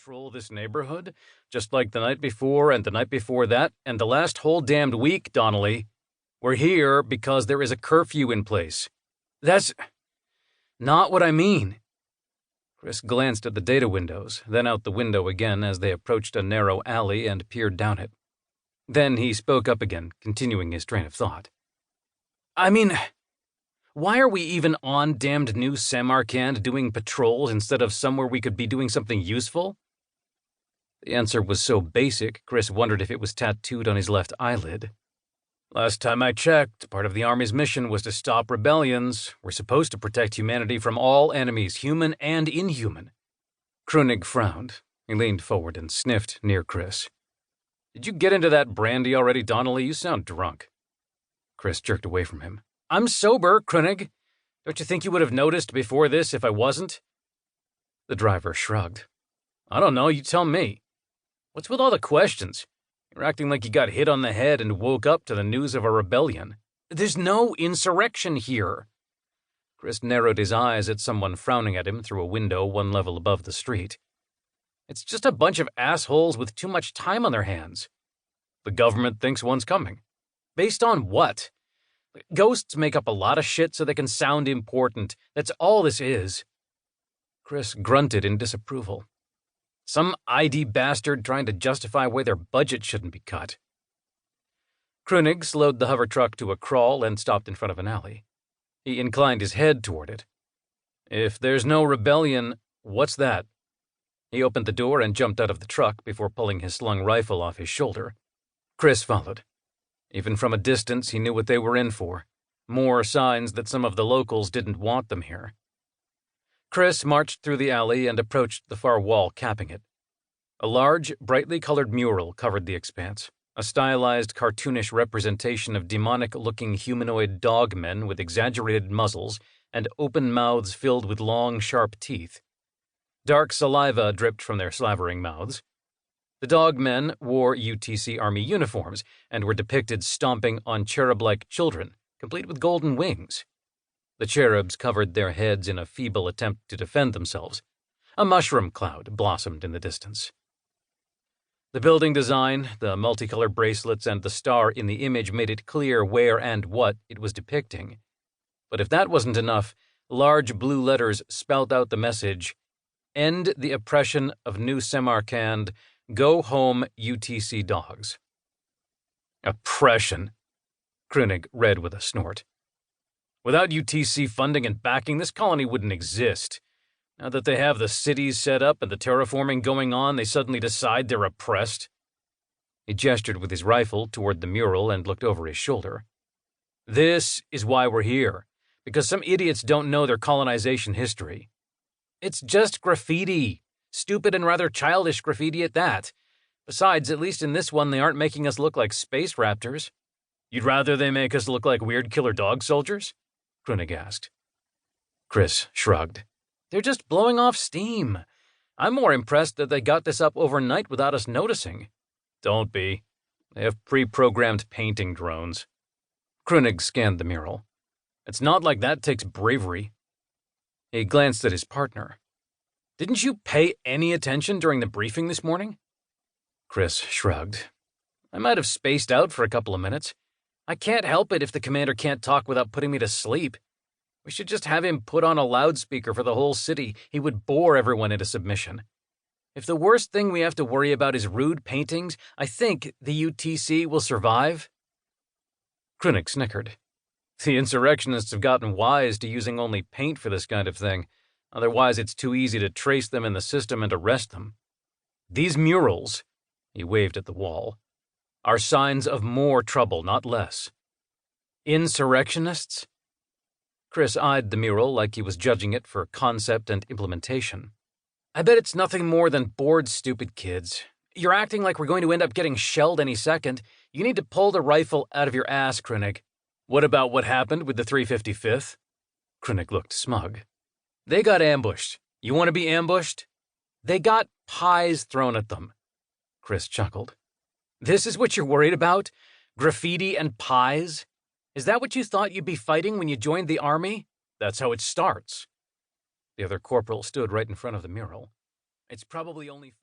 patrol this neighborhood, just like the night before and the night before that and the last whole damned week, Donnelly. We're here because there is a curfew in place. That's not what I mean." Chris glanced at the data windows, then out the window again as they approached a narrow alley and peered down it. Then he spoke up again, continuing his train of thought. "I mean, why are we even on damned New Samarkand doing patrols instead of somewhere we could be doing something useful?" The answer was so basic, Chris wondered if it was tattooed on his left eyelid. "Last time I checked, part of the Army's mission was to stop rebellions. We're supposed to protect humanity from all enemies, human and inhuman." Krunig frowned. He leaned forward and sniffed near Chris. "Did you get into that brandy already, Donnelly? You sound drunk." Chris jerked away from him. "I'm sober, Krunig. Don't you think you would have noticed before this if I wasn't?" The driver shrugged. "I don't know, you tell me. What's with all the questions? You're acting like you got hit on the head and woke up to the news of a rebellion. There's no insurrection here." Chris narrowed his eyes at someone frowning at him through a window one level above the street. "It's just a bunch of assholes with too much time on their hands. The government thinks one's coming. Based on what? Ghosts make up a lot of shit so they can sound important. That's all this is." Chris grunted in disapproval. Some ID bastard trying to justify why their budget shouldn't be cut. Krunig slowed the hover truck to a crawl and stopped in front of an alley. He inclined his head toward it. "If there's no rebellion, what's that?" He opened the door and jumped out of the truck before pulling his slung rifle off his shoulder. Chris followed. Even from a distance, he knew what they were in for. More signs that some of the locals didn't want them here. Chris marched through the alley and approached the far wall capping it. A large, brightly colored mural covered the expanse, a stylized, cartoonish representation of demonic-looking humanoid dogmen with exaggerated muzzles and open mouths filled with long, sharp teeth. Dark saliva dripped from their slavering mouths. The dogmen wore UTC Army uniforms and were depicted stomping on cherub-like children, complete with golden wings. The cherubs covered their heads in a feeble attempt to defend themselves. A mushroom cloud blossomed in the distance. The building design, the multicolored bracelets, and the star in the image made it clear where and what it was depicting. But if that wasn't enough, large blue letters spelled out the message, "End the oppression of New Samarkand. Go home, UTC dogs." Oppression, Krunig read with a snort. Without UTC funding and backing, this colony wouldn't exist. Now that they have the cities set up and the terraforming going on, they suddenly decide they're oppressed. He gestured with his rifle toward the mural and looked over his shoulder. "This is why we're here, because some idiots don't know their colonization history. It's just graffiti. Stupid and rather childish graffiti at that. Besides, at least in this one, they aren't making us look like space raptors." "You'd rather they make us look like weird killer dog soldiers?" Krunig asked. Chris shrugged. "They're just blowing off steam. I'm more impressed that they got this up overnight without us noticing." "Don't be. They have pre-programmed painting drones." Krunig scanned the mural. "It's not like that takes bravery." He glanced at his partner. "Didn't you pay any attention during the briefing this morning?" Chris shrugged. "I might have spaced out for a couple of minutes. I can't help it if the commander can't talk without putting me to sleep. We should just have him put on a loudspeaker for the whole city. He would bore everyone into submission. If the worst thing we have to worry about is rude paintings, I think the UTC will survive." Krunig snickered. "The insurrectionists have gotten wise to using only paint for this kind of thing. Otherwise, it's too easy to trace them in the system and arrest them. These murals," he waved at the wall, "are signs of more trouble, not less." "Insurrectionists?" Chris eyed the mural like he was judging it for concept and implementation. "I bet it's nothing more than bored, stupid kids. You're acting like we're going to end up getting shelled any second. You need to pull the rifle out of your ass, Krunig." "What about what happened with the 355th? Krunig looked smug. "They got ambushed. You want to be ambushed?" "They got pies thrown at them." Chris chuckled. "This is what you're worried about? Graffiti and pies? Is that what you thought you'd be fighting when you joined the army? That's how it starts." The other corporal stood right in front of the mural. "It's probably only